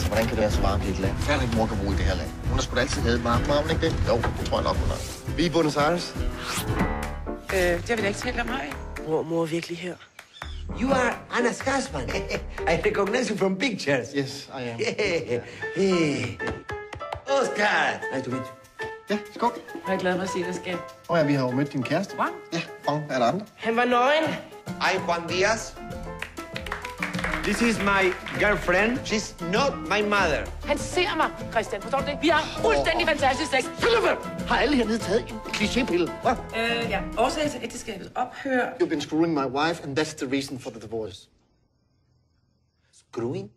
Hvordan kan det være så varmt i et land? Færdig mor kan bo i det her land. Hun har sgu da altid havde varmt, hun ikke det? Jo, det tror jeg nok, hun har. Vi er i Buenos Aires. Det har vi da ikke talt om, hej. Mor er virkelig her. You are Anna Skarsman. I recognize you from pictures. Yes, I am. Hey. Oscar! Nej, du ved. Ja, skål. Jeg er glad for at se dig, skat. Ja, vi har jo mødt din kæreste. Juan? Ja, Juan. Er der andre? Han var nøgen. I'm Juan Diaz. This is my girlfriend. She's not my mother. Han ser mig, Christian. Forstår du det? Vi har fuldstændig fantastisk sex. Har alle hernede taget en klichépille? Ja. Årsagen til ægteskabet ophør. You've been screwing my wife, and that's the reason for the divorce. Screwing?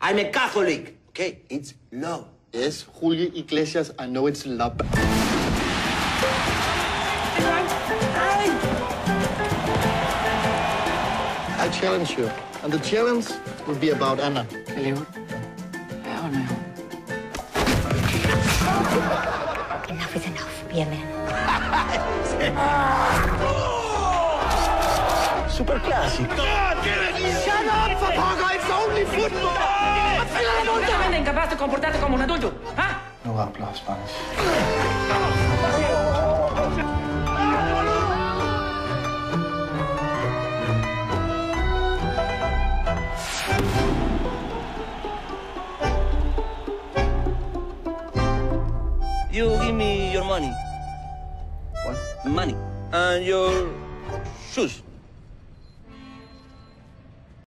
I'm a Catholic. Okay, it's love. Yes, Julio Iglesias, I know it's love. I challenge you, and the challenge will be about Anna. Hvad laver du? Jeg holder med. Enough is enough, be a man. Super classic. Shut up, for pokker! It's only football! Solamente incapaz de comportarte como un adulto, ¿ah? No hablo Spanish. You give me your money. What? Money. And your shoes.